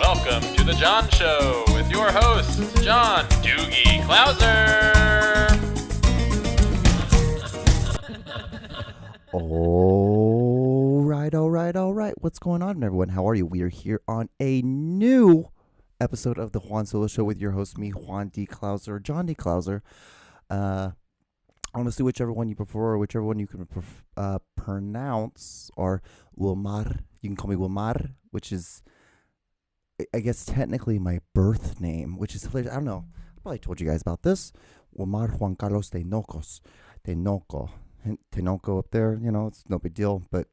Welcome to the John Show with your host, John Doogie Clouser. All right. What's going on, everyone? How are you? We are here on a new episode of the Juan Solo Show with your host, me, Juan D. Clouser, John D. Clouser. Honestly, whichever one you prefer, or whichever one you can pronounce, or Wilmar. You can call me Wilmar, which is, I guess, technically my birth name, which is hilarious. I don't know. I probably told you guys about this. Wilmar Juan Carlos Tenoco. Tenoco up there, you know, it's no big deal. But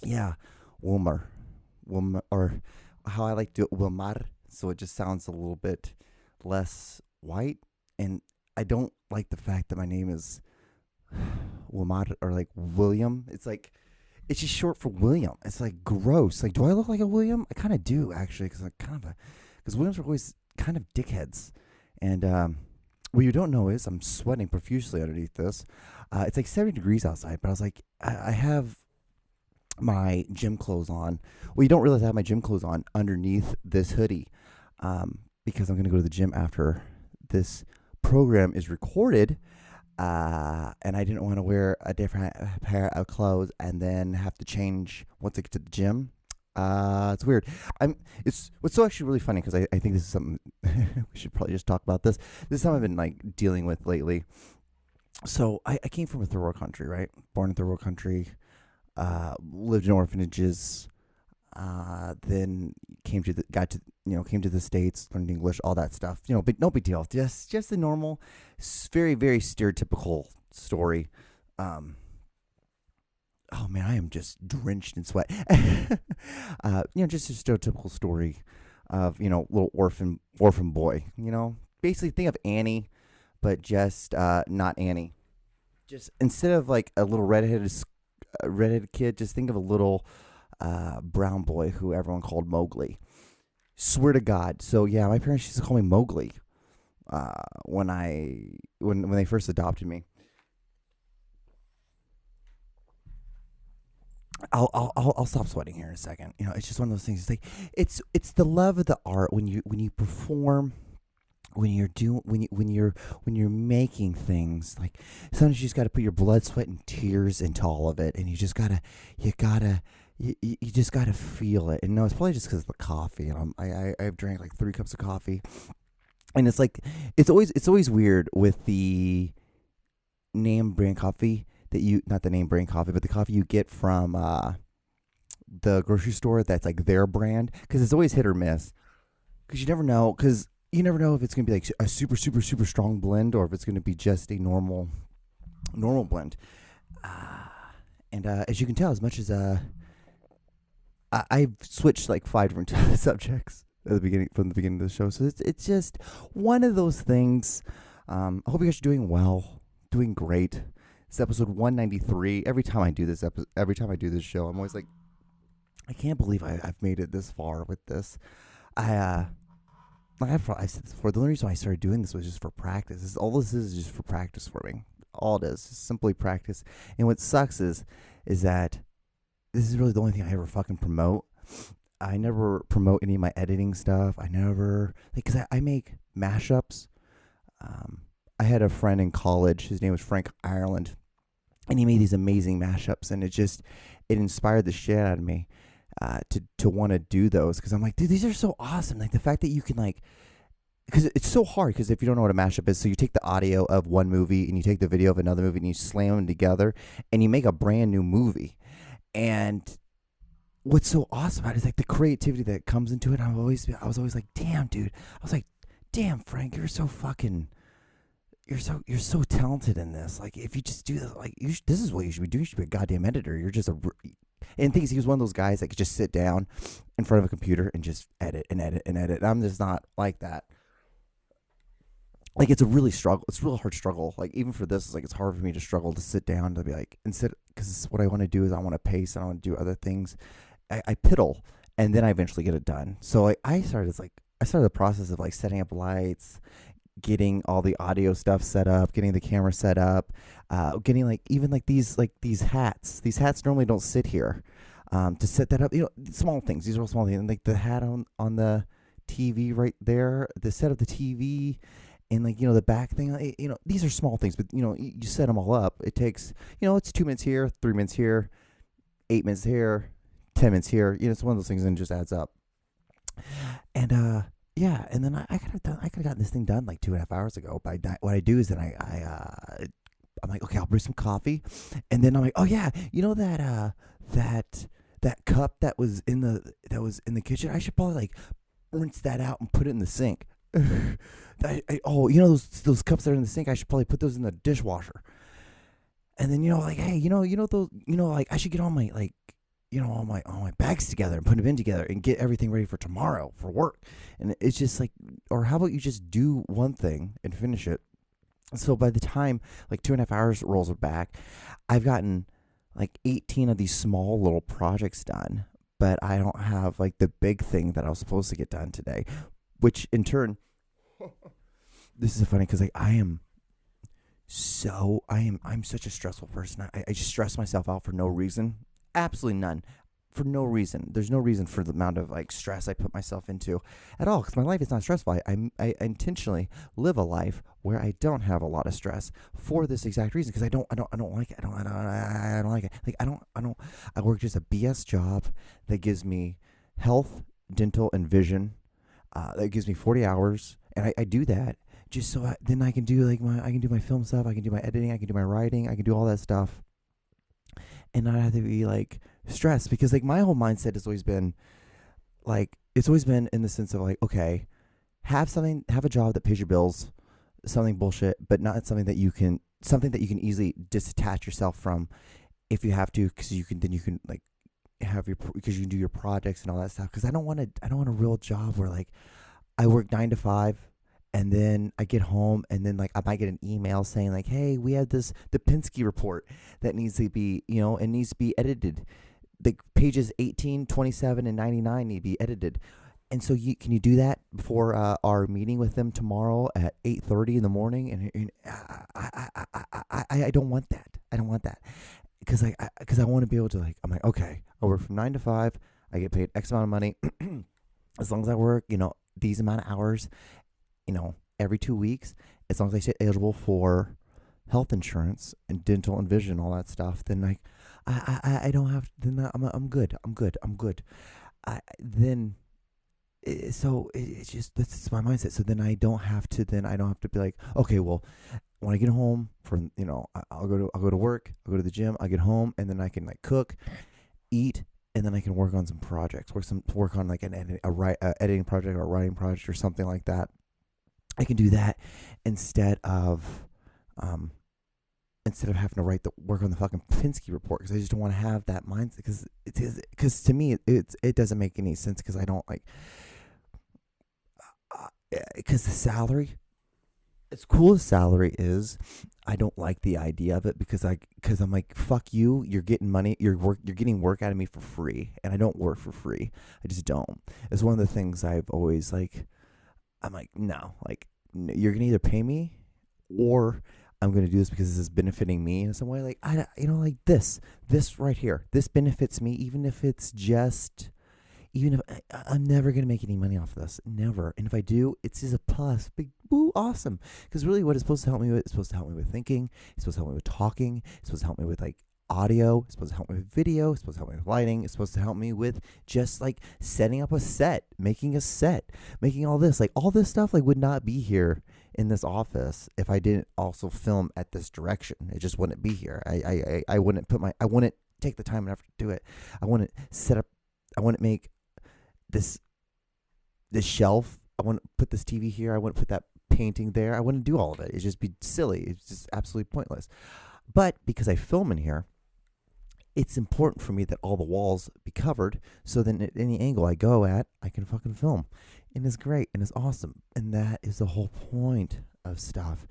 yeah, Wilmar, or how I like to do it, Wilmar. So it just sounds a little bit less white. And I don't like the fact that my name is Wilmar or like William. It's like, it's just short for William. It's like gross. Like, do I look like a William? I kind of do, actually, because Williams are always kind of dickheads. And what you don't know is I'm sweating profusely underneath this. It's like 70 degrees outside, but I was like, I have my gym clothes on. Well, you don't realize I have my gym clothes on underneath this hoodie because I'm going to go to the gym after this program is recorded. And I didn't want to wear a different pair of clothes and then have to change once I get to the gym. It's weird. It's what's so actually really funny, because I think this is something we should probably just talk about this. This is something I've been like dealing with lately. So I came from a third world country, right? Born in a third world country, lived in orphanages, then came to the States, learned English, all that stuff. You know, but no big deal. Just a normal, very, very stereotypical story. Oh man, I am just drenched in sweat. Just a stereotypical story of, little orphan boy. Basically think of Annie, but just not Annie. Just instead of like a little redheaded kid, just think of a little brown boy who everyone called Mowgli. Swear to God. So yeah, my parents used to call me Mowgli when they first adopted me. I'll stop sweating here in a second. It's just one of those things. It's like it's the love of the art when you perform, when you're making things. Like sometimes you just got to put your blood, sweat, and tears into all of it, and you just gotta feel it. And no, it's probably just because of the coffee. And I've drank like 3 cups of coffee, and it's like it's always weird with the name brand coffee. Not the name brand coffee, but the coffee you get from the grocery store that's like their brand, because it's always hit or miss. Because you never know if it's going to be like a super, super, super strong blend, or if it's going to be just a normal blend. And as you can tell, as much as I've switched like 5 different subjects from the beginning of the show, so it's just one of those things. I hope you guys are doing well, doing great. It's episode 193. Every time I do this show, I'm always like, I can't believe I've made it this far with this. I've said this before. The only reason I started doing this was just for practice. All this is just for practice for me. All it is simply practice. And what sucks is that this is really the only thing I ever fucking promote. I never promote any of my editing stuff. I never, because I make mashups. I had a friend in college. His name was Frank Ireland. And he made these amazing mashups, and it inspired the shit out of me to want to do those, because I'm like, dude, these are so awesome. Like the fact that you can because it's so hard, because if you don't know what a mashup is, so you take the audio of one movie and you take the video of another movie and you slam them together and you make a brand new movie. And what's so awesome about it is like the creativity that comes into it. I was always like, damn, dude. I was like, damn, Frank, you're so talented in this. Like, if you just do this, like, this is what you should be doing. You should be a goddamn editor. You're just and things. He was one of those guys that could just sit down in front of a computer and just edit and edit and edit. I'm just not like that. Like, it's a really hard struggle. Like, even for this, it's hard for me to struggle to sit down to be like, because what I want to do is I want to pace and I want to do other things. I piddle, and then I eventually get it done. So I started the process of like setting up lights, getting all the audio stuff set up, getting the camera set up, getting these hats. These hats normally don't sit here. To set that up, small things. These are all small things. And like the hat on the TV right there, the set of the TV, and like, the back thing. These are small things, but you set them all up. It takes, it's 2 minutes here, 3 minutes here, 8 minutes here, 10 minutes here. It's one of those things, and it just adds up. And yeah, and then I could have gotten this thing done like 2.5 hours ago. But what I do is then I'm like, okay, I'll brew some coffee, and then I'm like, oh yeah, that cup that was in the kitchen, I should probably like rinse that out and put it in the sink. Those cups that are in the sink, I should probably put those in the dishwasher. And then like, hey, those, like I should get all my like, all my bags together and put them in together and get everything ready for tomorrow for work. And it's just like, or how about you just do one thing and finish it? So by the time like 2.5 hours rolls back, I've gotten like 18 of these small little projects done, but I don't have like the big thing that I was supposed to get done today, which in turn, this is funny because like I'm such a stressful person. I just stress myself out for no reason. Absolutely none. For no reason. There's no reason for the amount of like stress I put myself into at all, because my life is not stressful. I intentionally live a life where I don't have a lot of stress for this exact reason, because I don't like it. I don't like it. Like I work just a BS job that gives me health, dental, and vision. That gives me 40 hours, and I do that just so then I can do like I can do my film stuff, I can do my editing, I can do my writing, I can do all that stuff, and not have to be like stressed, because like my whole mindset has always been like, it's always been in the sense of like, okay, have a job that pays your bills, something bullshit, but not something that you can easily disattach yourself from if you have to, because you can like because you can do your projects and all that stuff. Because I don't want a real job where like I work 9 to 5 and then I get home and then like I might get an email saying like, hey, we have the Penske report that needs to be, it needs to be edited. The pages 18, 27, and 99 need to be edited. And so can you do that before our meeting with them tomorrow at 8:30 in the morning? And I don't want that. I don't want that. Because I want to be able to like, I'm like, okay, I work from 9 to 5. I get paid X amount of money. As long as I work, these amount of hours, every 2 weeks, as long as I stay eligible for health insurance and dental and vision, all that stuff, then like, I don't have, then I'm good. So it's just, that's my mindset. So then I don't have to be like, okay, well, when I get home from, I'll go to work, I'll go to the gym, I get home, and then I can like cook, eat, and then I can work on some projects, work on like an editing project or a writing project or something like that. I can do that instead of having to work on the fucking Penske report, because I just don't want to have that mindset, because to me it doesn't make any sense, because I don't like, because the salary, as cool as salary is, I don't like the idea of it, because I'm like, fuck you, you're getting money, you're getting work out of me for free, and I don't work for free. I just don't. It's one of the things I've always like, I'm like, no, like, you're gonna either pay me or I'm going to do this because this is benefiting me in some way. Like, like this right here, this benefits me, even if I'm never going to make any money off of this, never. And if I do, it's just a plus, big, woo, awesome. Because really what it's supposed to help me with, it's supposed to help me with thinking, it's supposed to help me with talking, it's supposed to help me with like audio, it's supposed to help me with video, it's supposed to help me with lighting, it's supposed to help me with just like setting up a set, making all this. Like all this stuff like would not be here in this office if I didn't also film at this direction. It just wouldn't be here. I wouldn't take the time and effort to do it. I wouldn't set up, I wouldn't make this shelf, I wouldn't put this TV here, I wouldn't put that painting there, I wouldn't do all of it. It'd just be silly. It's just absolutely pointless. But because I film in here, it's important for me that all the walls be covered, so then at any angle I go at, I can fucking film. And it's great, and it's awesome. And that is the whole point of stuff.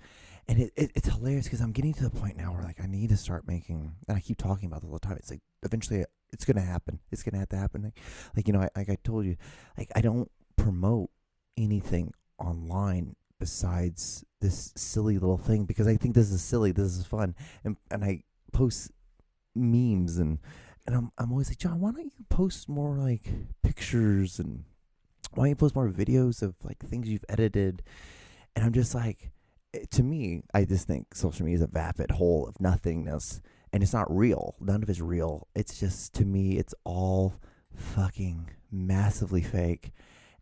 And it's hilarious, because I'm getting to the point now where like I need to start making, and I keep talking about it all the time, it's like eventually it's going to happen. It's going to have to happen. Like I told you, like I don't promote anything online besides this silly little thing, because I think this is silly, this is fun. And I post memes and I'm always like, John, why don't you post more like pictures and why don't you post more videos of like things you've edited? And I'm just like, to me, I just think social media is a vapid hole of nothingness, and it's not real. None of it's real. It's just, to me, it's all fucking massively fake,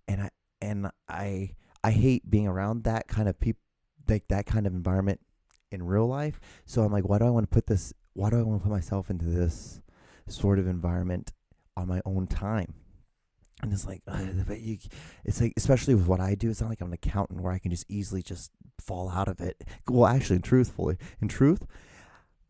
and I hate being around that kind of people, like that kind of environment in real life. So I'm like, why do I want to put myself into this sort of environment on my own time? And it's like, it's like, especially with what I do, it's not like I'm an accountant where I can just easily just fall out of it. Well, actually, in truth,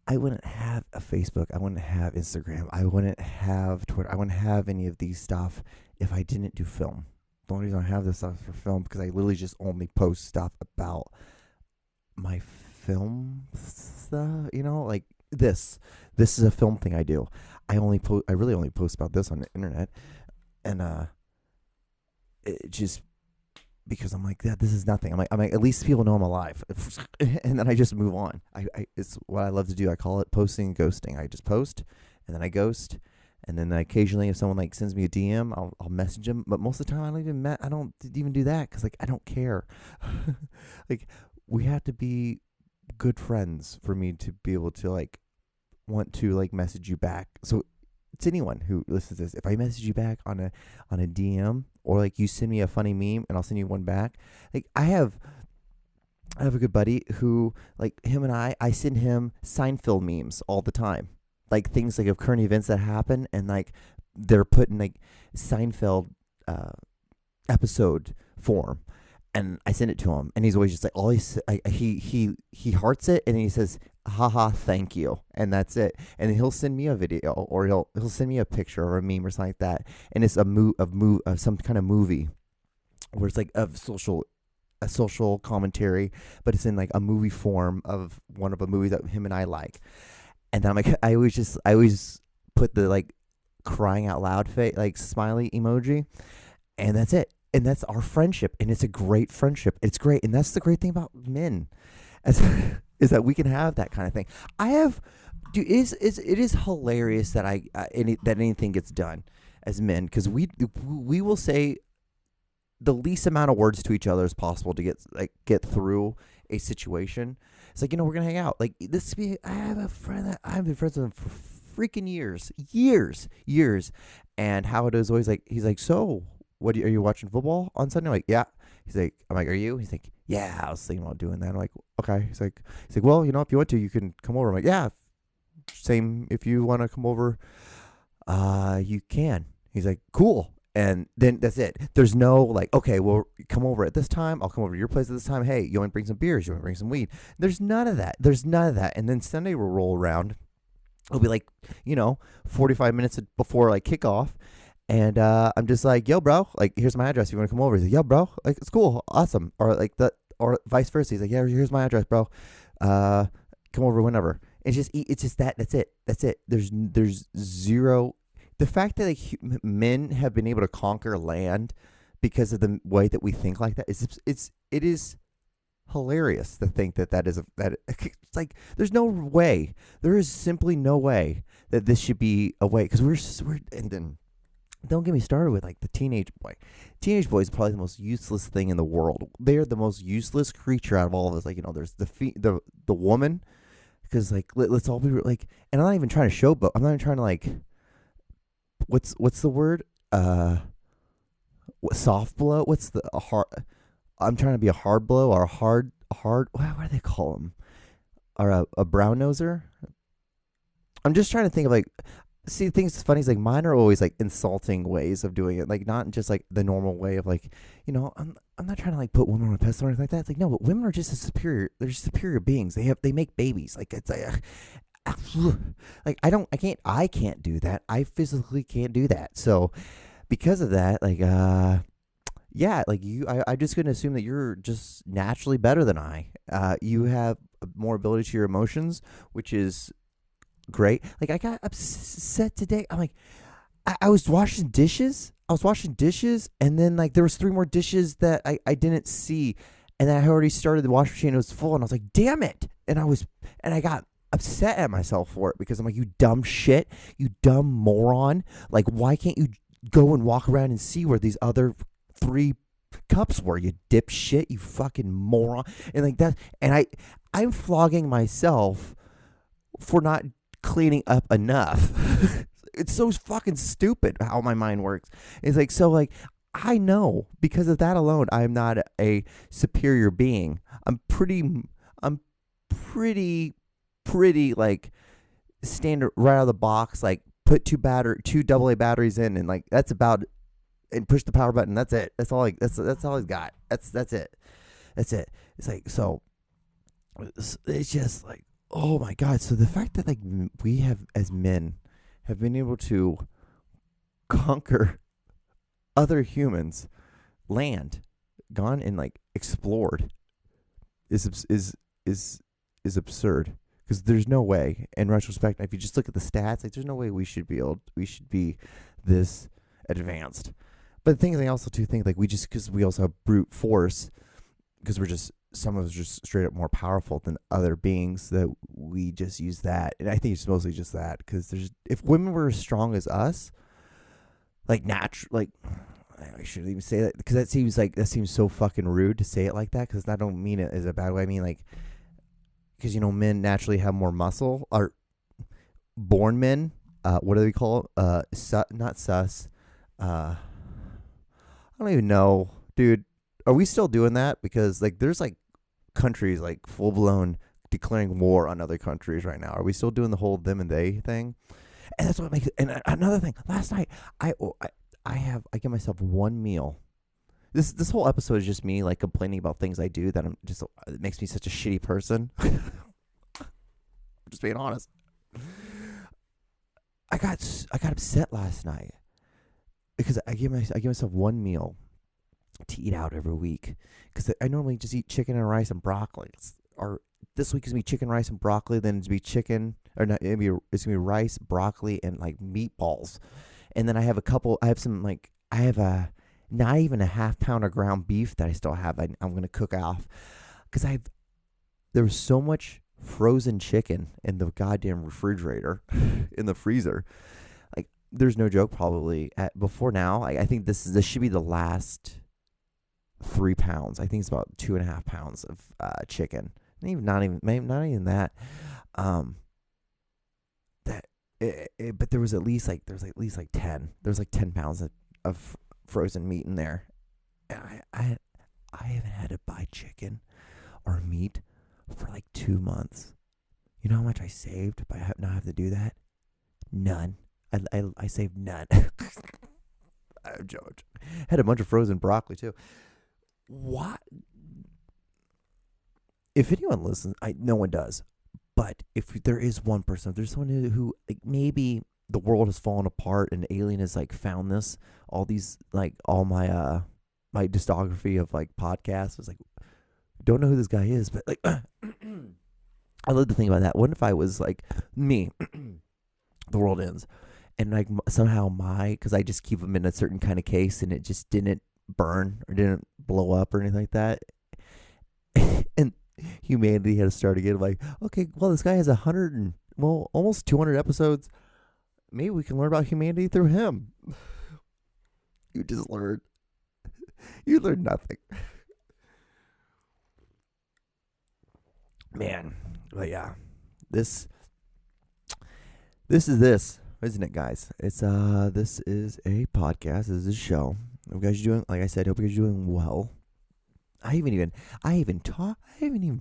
I wouldn't have a Facebook. I wouldn't have Instagram. I wouldn't have Twitter. I wouldn't have any of these stuff if I didn't do film. The only reason I have this stuff for film because I literally just only post stuff about my film stuff. Like this. This is a film thing I do. I really only post about this on the internet. And it just because I'm like, this is nothing. I'm like, at least people know I'm alive, and then I just move on. It's what I love to do. I call it posting and ghosting. I just post, and then I ghost, and then occasionally if someone like sends me a DM, I'll message them. But most of the time, I don't even do that because like I don't care. Like we have to be good friends for me to be able to like want to like message you back. So. It's anyone who listens to this. If I message you back on a DM or like you send me a funny meme and I'll send you one back. Like I have a good buddy who like him and I send him Seinfeld memes all the time. Like things like of current events that happen and like they're put in like Seinfeld episode form. And I send it to him and he's always just like he hearts it and he says haha, thank you, and that's it. And then he'll send me a video, or he'll send me a picture or a meme or something like that, and it's of some kind of movie, where it's like a social commentary, but it's in like a movie form of one of a movie that him and I like. And then I'm like, I always put the like crying out loud face, like smiley emoji, and that's it. And that's our friendship, and it's a great friendship. It's great, and that's the great thing about men. Is that we can have that kind of thing. It is hilarious that that anything gets done as men because we will say the least amount of words to each other as possible to get through a situation. It's like, we're gonna hang out. Like I have a friend that I've been friends with him for freaking years, and how it is always like he's like, so are you watching football on Sunday? I'm like, yeah. I'm like, are you? He's like, yeah, I was thinking about doing that. I'm like, okay. He's like, well, if you want to, you can come over. I'm like, yeah, same. If you want to come over, you can. He's like, cool. And then that's it. There's no like, okay, well, come over at this time. I'll come over to your place at this time. Hey, you want to bring some beers? You want to bring some weed? There's none of that. And then Sunday will roll around. It'll be like, 45 minutes before like kickoff. And I'm just like, yo, bro, like, here's my address. You want to come over? He's like, yo, bro, like, it's cool, awesome. Or like that, or vice versa. He's like, yeah, here's my address, bro. Come over whenever. It's just that. That's it. There's zero. The fact that like men have been able to conquer land because of the way that we think like that it is hilarious to think that it's like there's no way. There is simply no way that this should be a way because we're and then. Don't get me started with like the teenage boy. Teenage boy is probably the most useless thing in the world. They are the most useless creature out of all of us. Like there's the woman, because like let's all be like. And I'm not even trying to showboat. I'm not even trying to like. What's the word? Soft blow. What's the hard? I'm trying to be a hard blow or a hard. What do they call them? Or a brown noser. I'm just trying to think of like. See, the thing that's funny is like mine are always like insulting ways of doing it, like not just like the normal way of like, I'm not trying to like put women on a pedestal or anything like that. It's like no, but women are just they're just superior beings. They make babies. Like it's like I can't do that. I physically can't do that. So because of that, like yeah, like I'm just gonna assume that you're just naturally better than I. You have more ability to your emotions, which is great. Like I got upset today. I'm like, I was washing dishes. And then like there was 3 more dishes that I didn't see, and I already started the wash machine. It was full, and I was like, damn it! And I got upset at myself for it because I'm like, you dumb shit, you dumb moron. Like, why can't you go and walk around and see where these other 3 cups were, you dipshit, you fucking moron. And like that, and I'm flogging myself for not cleaning up enough. It's so fucking stupid how my mind works. It's like, so like, I know because of that alone, I'm not a superior being. I'm pretty like standard right out of the box, like put 2 AA batteries in, and like that's about, and push the power button. That's it. That's all he's got. That's it. It's like, so it's just like, oh my God. So the fact that like we have as men have been able to conquer other humans, land, gone and like explored is absurd. Because there's no way, in retrospect, if you just look at the stats, like there's no way we should be this advanced. But the thing is, I also too think like because we also have brute force, because some of us are just straight up more powerful than other beings, that we just use that. And I think it's mostly just that, because if women were as strong as us, like I shouldn't even say that, because that seems so fucking rude to say it like that, because I don't mean it as a bad way. I mean like, because men naturally have more muscle, or born men. What do they call it? Not sus. I don't even know, dude. Are we still doing that? Because like there's like countries like full blown declaring war on other countries right now. Are we still doing the whole them and they thing? And that's what makes it. And another thing, last night I give myself one meal. This whole episode is just me like complaining about things I do that it makes me such a shitty person. I'm just being honest. I got upset last night because I give myself one meal to eat out every week, because I normally just eat chicken and rice and broccoli. Or this week is gonna be chicken, rice, and broccoli. Then it's gonna be chicken, or not? It's gonna be rice, broccoli, and like meatballs. And then I have not even a half pound of ground beef that I still have. I'm going to cook off, because there was so much frozen chicken in the goddamn refrigerator, in the freezer. Like, there's no joke, probably before now. I think this should be the last 3 pounds. I think it's about 2.5 pounds of chicken. Not even that. But there was at least like 10. There was like 10 pounds of frozen meat in there. And I haven't had to buy chicken or meat for like 2 months. You know how much I saved by not having to do that? None. I saved none. I'm joking. Had a bunch of frozen broccoli too. What? If anyone listens, no one does. But if there is one person, if there's someone who like, maybe the world has fallen apart and alien has like found this, all my my discography of like podcasts was like, don't know who this guy is, but like I love to think about that. What if I was like me, the world ends, and like somehow because I just keep them in a certain kind of case and it just didn't burn or didn't blow up or anything like that, and humanity had to start again. Like, okay, well, this guy has almost 200 episodes. Maybe we can learn about humanity through him. You just learned. You learned nothing. Man, but yeah, this is isn't it, guys? It's this is a podcast. This is a show. Hope you guys are doing, like I said, hope you guys are doing well. I haven't even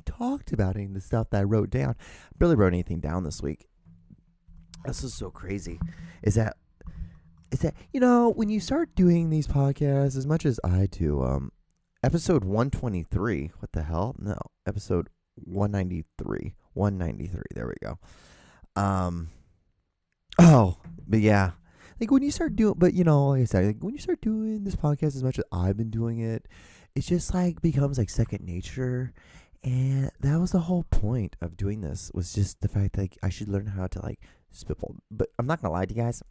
talked about any of the stuff that I wrote down. I barely wrote anything down this week. This is so crazy. Is that when you start doing these podcasts as much as I do, episode 123, what the hell? No, episode 193. There we go. But yeah. Like when you start doing, like I said, like when you start doing this podcast as much as I've been doing it, it's just like becomes like second nature. And that was the whole point of doing this, was just the fact that like, I should learn how to like spitball. But I'm not gonna lie to you guys.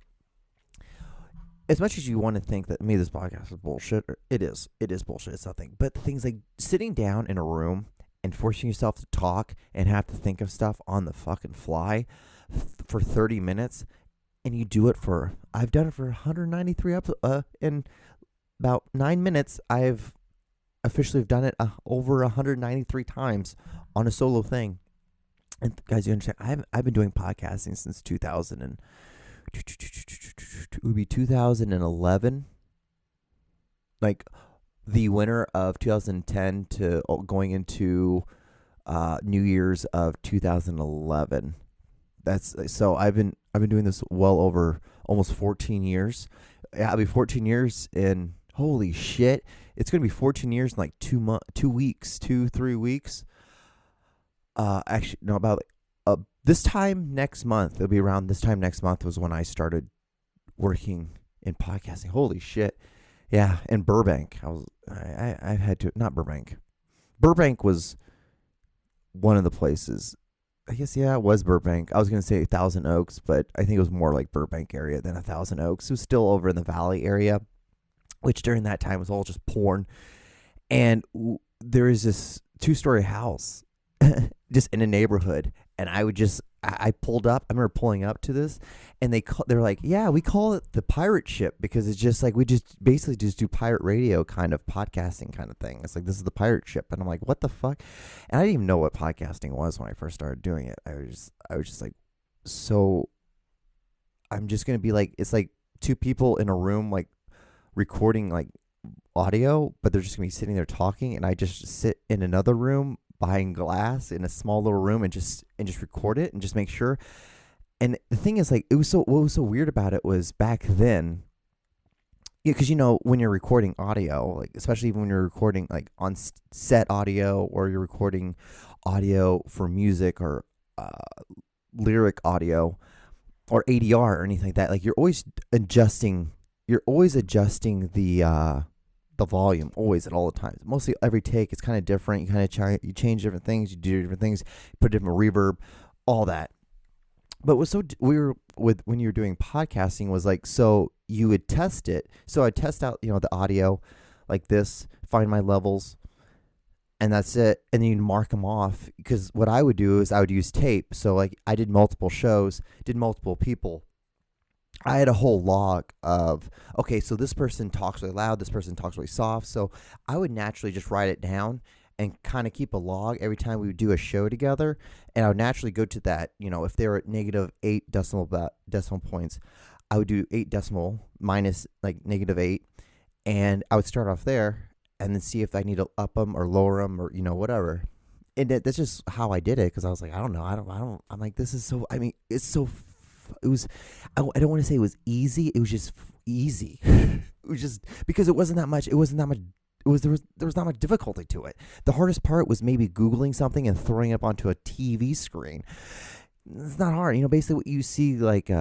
As much as you want to think that this podcast is bullshit, it is bullshit. It's nothing. But things like sitting down in a room and forcing yourself to talk and have to think of stuff on the fucking fly for 30 minutes, and you do it I've done it for 193 episodes, and about 9 minutes, I've officially done it over 193 times on a solo thing. And guys, you understand, I've been doing podcasting since 2000 and it would be 2011, like the winter of 2010 to going into New Year's of 2011. That's so I've been doing this well over almost 14 years. Yeah, I'll be 14 years in, holy shit, it's gonna be 14 years in like 3 weeks. Actually, no, about this time next month. It'll be around this time next month was when I started working in podcasting. Holy shit, yeah. In Burbank, I had to, not Burbank. Burbank was one of the places. I guess, yeah, it was Burbank. I was gonna say Thousand Oaks, but I think it was more like Burbank area than a Thousand Oaks. It was still over in the Valley area, which during that time was all just porn. And there is this 2-story house just in a neighborhood, and I pulled up. I remember pulling up to this, and they're like, yeah, we call it the pirate ship because it's just like we just basically just do pirate radio kind of podcasting kind of thing. It's like, this is the pirate ship, and I'm like, what the fuck? And I didn't even know what podcasting was when I first started doing it. I was just like, so I'm just gonna be like, it's like 2 people in a room like recording like audio, but they're just gonna be sitting there talking, and I just sit in another room buying glass in a small little room and just record it and just make sure. And the thing is, like, what was so weird about it was back then, because when you're recording audio, like especially when you're recording like on set audio, or you're recording audio for music or lyric audio or ADR or anything like that, like you're always adjusting the volume, always, at all the times. Mostly every take, it's kind of different. You kind of you change different things, you do different things, put different reverb, all that. But what's so weird with when you're doing podcasting was like, so you would test it. So I'd test out, the audio like this, find my levels, and that's it. And then you'd mark them off, because what I would do is I would use tape. So like I did multiple shows, did multiple people. I had a whole log of, okay, so this person talks really loud, this person talks really soft. So I would naturally just write it down and kind of keep a log every time we would do a show together. And I would naturally go to that, if they were at -8 decimal points, I would do 8 decimal minus like -8. And I would start off there and then see if I need to up them or lower them or, whatever. And that's just how I did it, because I was like, I don't know. I'm like, this is so, it's so, it was, I don't want to say it was easy. It was just easy. It was just because it wasn't that much. There was not much difficulty to it. The hardest part was maybe Googling something and throwing it up onto a TV screen. It's not hard. Basically what you see, like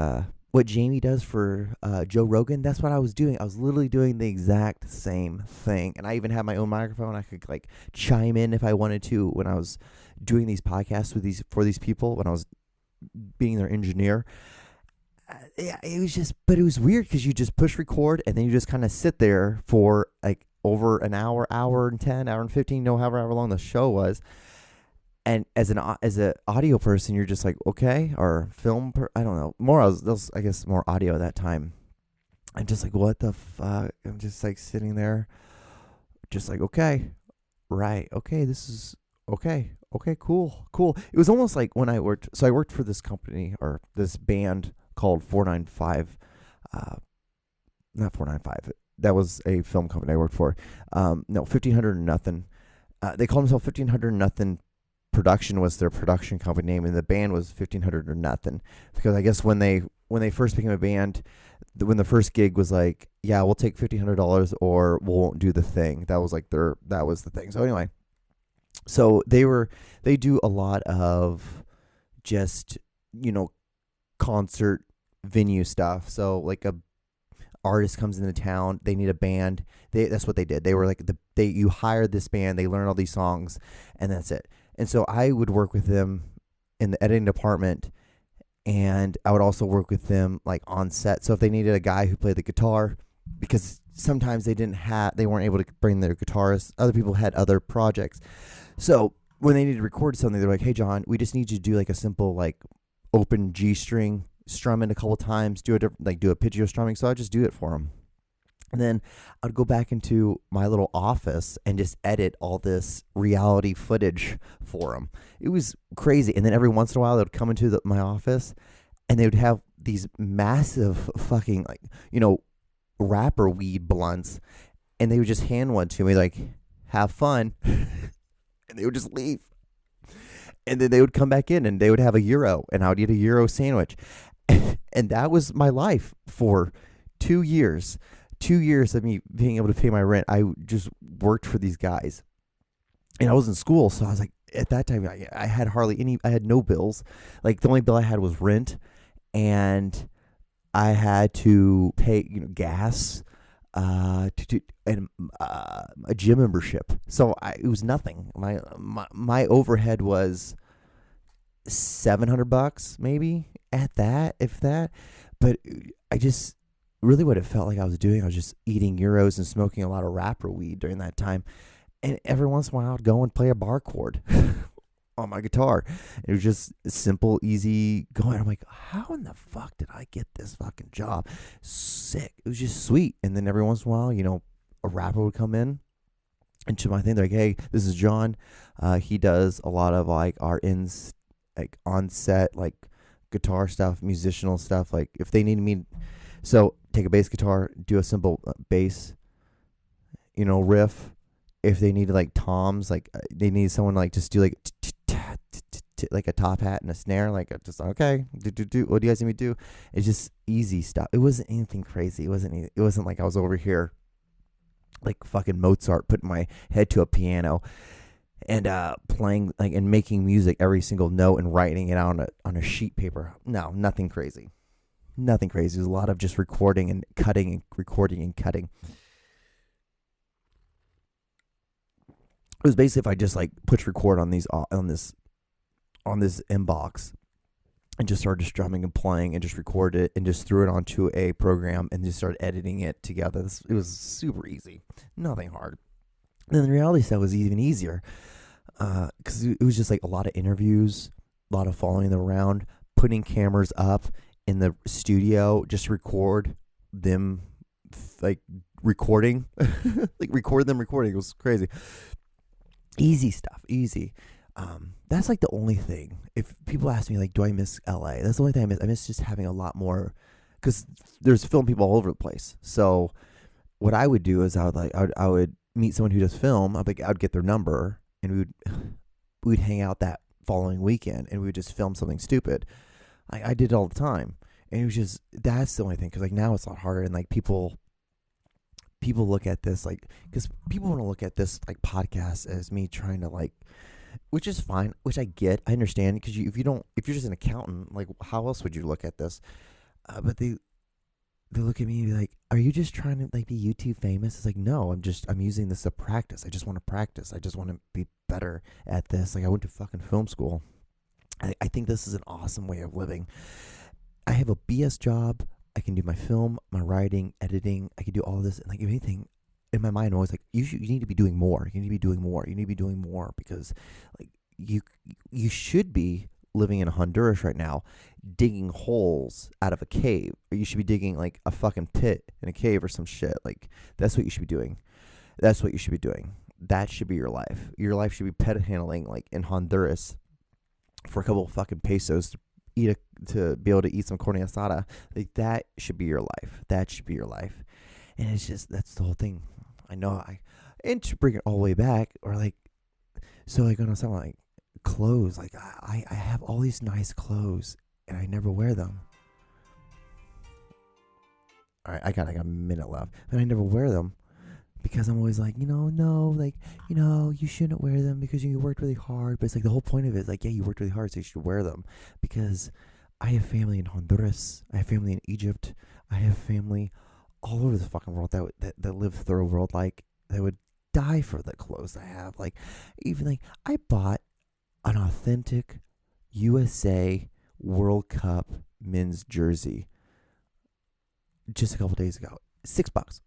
what Jamie does for Joe Rogan, that's what I was doing. I was literally doing the exact same thing. And I even had my own microphone. I could like chime in if I wanted to when I was doing these podcasts for these people, when I was being their engineer. Yeah, it was just, but it was weird because you just push record and then you just kind of sit there for like over an hour and 10, hour and 15, however long the show was. And as an audio person, you're just like, okay, or I don't know. I guess more audio at that time. I'm just like, what the fuck? I'm just like sitting there, just like, okay, right, okay, this is okay, cool. It was almost like when I worked for this company or this band called 495, not 495. That was a film company I worked for. 1500 Nothing. They called themselves 1500 Nothing Production was their production company name, and the band was 1500 or Nothing, because I guess when they first became a band, when the first gig was like, yeah, we'll take $1,500 or we won't do the thing. That was the thing. So anyway, so they do a lot of just concert venue stuff. So like a artist comes into town, they need a band. That's what they did. They were like you hired this band, they learn all these songs, and that's it. And so I would work with them in the editing department, and I would also work with them like on set. So if they needed a guy who played the guitar, because sometimes they weren't able to bring their guitarist, other people had other projects. So when they needed to record something, they're like, hey John, we just need you to do like a simple like open G string, strum it a couple times, do a pidgio strumming. So I just do it for them. And then I'd go back into my little office and just edit all this reality footage for them. It was crazy. And then every once in a while, they'd come into my office and they would have these massive fucking, like, rapper weed blunts. And they would just hand one to me, like, have fun. And they would just leave. And then they would come back in and they would have a gyro, and I would eat a gyro sandwich. And that was my life for 2 years. 2 years of me being able to pay my rent. I just worked for these guys. And I was in school, so I was like, at that time, I had I had no bills. Like, the only bill I had was rent, and I had to pay, gas, and a gym membership. So it was nothing. My overhead was $700 maybe, at that, if that. But I just really, what it felt like I was doing, I was just eating gyros and smoking a lot of rapper weed during that time. And every once in a while, I'd go and play a bar chord on my guitar. It was just simple, easy going. I'm like, how in the fuck did I get this fucking job? Sick. It was just sweet. And then every once in a while, a rapper would come in into my thing. They're like, hey, this is John. He does a lot of like our on set, like guitar stuff, musical stuff. Like if they need me, so take a bass guitar, do a simple bass, riff. If they need like toms, like they need someone like just do like like a top hat and a snare, like just okay, do what do you guys need me to do? It's just easy stuff. It wasn't anything crazy. It wasn't like I was over here like fucking Mozart, putting my head to a piano and playing like and making music every single note and writing it out on a sheet paper. No, nothing crazy. Nothing crazy. There's a lot of just recording and cutting and recording and cutting. It was basically if I just like push record on this inbox and just started just drumming and playing and just recorded it and just threw it onto a program and just started editing it together. It was super easy, nothing hard. And then the reality stuff was even easier because it was just like a lot of interviews, a lot of following them around, putting cameras up in the studio, just record them, like recording, like record them recording. It was crazy. Easy stuff, easy. That's like the only thing. If people ask me like, do I miss LA? That's the only thing I miss. I miss just having a lot more, because there's film people all over the place. So what I would do is I would meet someone who does film. I'd get their number and we'd hang out that following weekend and we would just film something stupid. I did it all the time, and it was just, that's the only thing. Because like now it's a lot harder, and like people look at this like, because people want to look at this like podcast as me trying to like, which is fine, which I get, I understand, because if you're just an accountant, like how else would you look at this? But they look at me and be like, are you just trying to like be YouTube famous? It's like, no, I'm using this to practice. I just want to practice. I just want to be better at this. Like I went to fucking film school. I think this is an awesome way of living. I have a BS job. I can do my film, my writing, editing. I can do all of this. And like, if anything, in my mind, I'm always like, you need to be doing more. You need to be doing more. You need to be doing more, because like you should be living in Honduras right now, digging holes out of a cave. Or you should be digging like a fucking pit in a cave or some shit. Like that's what you should be doing. That's what you should be doing. That should be your life. Your life should be pet handling like in Honduras for a couple of fucking pesos to be able to eat some carne asada. Like that should be your life. That should be your life. And it's just, that's the whole thing. I know. And to bring it all the way back, or like, so like when something like clothes, like I have all these nice clothes and I never wear them. All right, I got like a minute left, and I never wear them because I'm always like, no, like, you shouldn't wear them because you worked really hard. But it's like the whole point of it is like, yeah, you worked really hard, so you should wear them. Because I have family in Honduras, I have family in Egypt, I have family all over the fucking world that live third world, like that would die for the clothes I have. Like even like I bought an authentic USA World Cup men's jersey just a couple days ago. $6.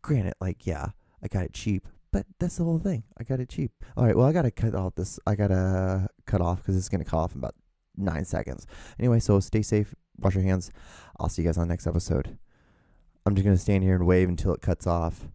Granted, like, yeah, I got it cheap, but that's the whole thing. I got it cheap. All right, well, I got to cut off this. I got to cut off because it's going to cut off in about 9 seconds. Anyway, so stay safe. Wash your hands. I'll see you guys on the next episode. I'm just going to stand here and wave until it cuts off.